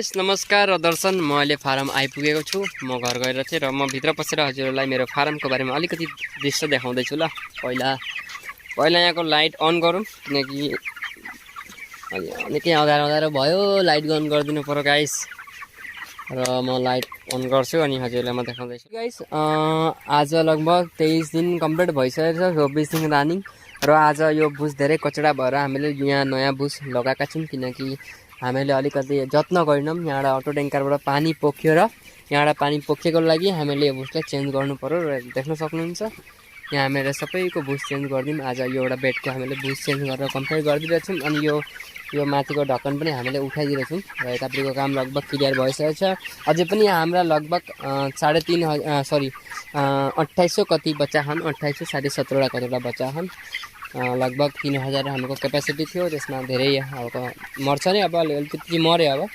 नमस्कार र दर्शन, म अहिले फारम आइपुगेको छु। म घर गएर थिएँ र म भित्र पसेर हजुरहरूलाई मेरो फारमको बारेमा अलिकति दृश्य देखाउँदैछु ल। पहिला यहाँको लाइट अन गरौँ, किनकि निकै अँध्यारो भयो। लाइट अन गरिदिनु पर्यो गाइस, र म लाइट अन गर्छु अनि हजुरलाई म देखाउँदैछु गाइस। आज लगभग 23 दिन कम्प्लिट भइसकेको छ, 24 दिन रनिङ। र आज यो बुस धेरै कचडा भएर हामीले यहाँ नयाँ बुस लगाएका छौँ, किनकि हामीले अलिकति जत्न गरेनौँ। यहाँबाट अटो ट्याङ्करबाट पानी पोख्यो र यहाँबाट पानी पोखेको लागि हामीले यो बुसलाई चेन्ज गर्नु पर्यो र देख्न सक्नुहुन्छ यहाँ हामीले सबैको बुस चेन्ज गरिदिउँ। आज यो एउटा बेडको हामीले बुस चेन्ज गरेर कम्प्लिट गरिदिरहेछौँ अनि यो माथिको ढक्कन पनि हामीले उठाइदिरहेछौँ र यतापट्टिको काम लगभग क्लियर भइसकेको छ। अझै पनि हाम्रा लगभग 2800 कति बच्चा छन्, 2800 साढे 17 कतिवटा बच्चा छन्। लगभग 3000 हाम्रो क्यापेसिटी थियो, त्यसमा धेरै अब मर्छ नि, अब अलिकति मऱ्यो अब।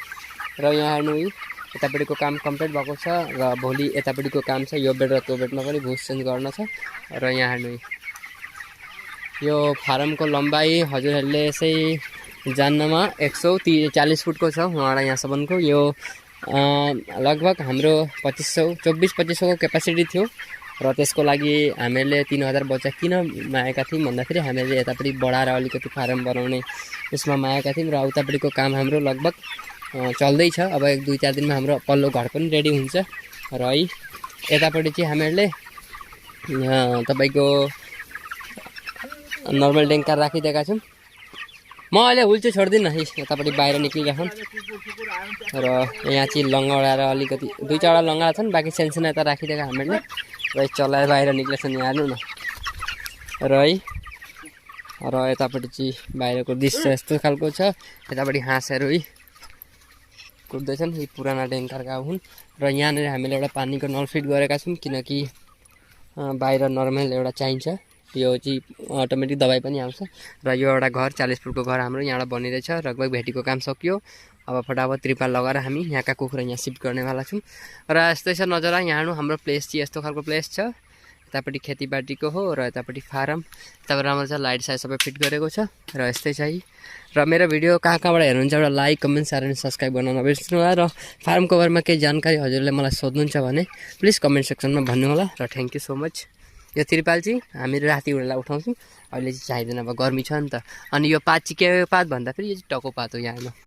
र यहाँ हेर्नु यतापट्टिको काम कम्प्लिट भएको छ र भोलि यतापट्टिको काम छ, यो बेड र त्यो बेडमा पनि भुस चेन्ज गर्न छ। र यहाँ हेर्नु यो फारमको लम्बाइ हजुरहरूले यसै जान्नमा 140 फुटको छ, उहाँबाट यहाँसम्मको। यो लगभग हाम्रो 2400-2500 को क्यापेसिटी थियो र त्यसको लागि हामीले 3000 बच्चा किन मागेका थियौँ भन्दाखेरि हामीले यतापट्टि बढाएर अलिकति फारम बनाउने यसमा मागेका थियौँ। र उतापट्टिको काम हाम्रो लगभग चल्दैछ। अब 1-2-4 दिनमा हाम्रो पल्लो घर पनि रेडी हुन्छ। र यतापट्टि चाहिँ हामीहरूले तपाईँको नर्मल ट्याङ्कर राखिदिएका छौँ। म अहिले हुल चाहिँ छोड्दिनँ, यतापट्टि बाहिर निक्लिरहेछन् र यहाँ चाहिँ लङ्गाएर अलिकति 2-4वटा लङ्गा छन्, बाँकी सानसानो यता राखिदिएका हामीले र चलाएर बाहिर निक्लेछन्। यहाँ हेर्नु न। र यतापट्टि चाहिँ बाहिरको दृश्य यस्तो खालको छ। यतापट्टि हाँसहरू कुद्दैछन्, यी पुराना ट्याङ्करका हुन्। र यहाँनिर हामीले एउटा पानीको नल फिट गरेका छौँ, किनकि बाहिर नर्मल एउटा चाहिन्छ, यो चाहिँ अटोमेटिक दबाई पनि आउँछ। र यो एउटा घर 40 फुटको घर हाम्रो यहाँबाट बनिरहेछ। लगभग भेटीको काम सकियो, अब फटाफट त्रिपाल लगाएर हामी यहाँका कुखुरा यहाँ सिफ्ट गर्नेवाला छौँ। र यस्तै छ नजरा। यहाँ हेर्नु हाम्रो प्लेस चाहिँ यस्तो खालको प्लेस छ। यतापट्टि खेतीपातीको हो र यतापट्टि फारम, यताबाट राम्रो छ, लाइट साइड सबै फिट गरेको छ। र यस्तै छ। र मेरो भिडियो कहाँबाट हेर्नुहुन्छ एउटा लाइक, कमेन्ट, सेयर अनि सब्सक्राइब गर्न नबिर्सनु होला। र फारमको बारेमा केही जानकारी हजुरले मलाई सोध्नुहुन्छ भने प्लिज कमेन्ट सेक्सनमा भन्नु होला। र थ्याङ्क यू सो मच। यो त्रिपाल चाहिँ हामी राति बेला उठाउँछौँ, अहिले चाहिँ चाहिँदैन, अब गर्मी छ नि त। अनि यो पात चाहिँ के पात भन्दाखेरि यो चाहिँ टको पात हो। यहाँ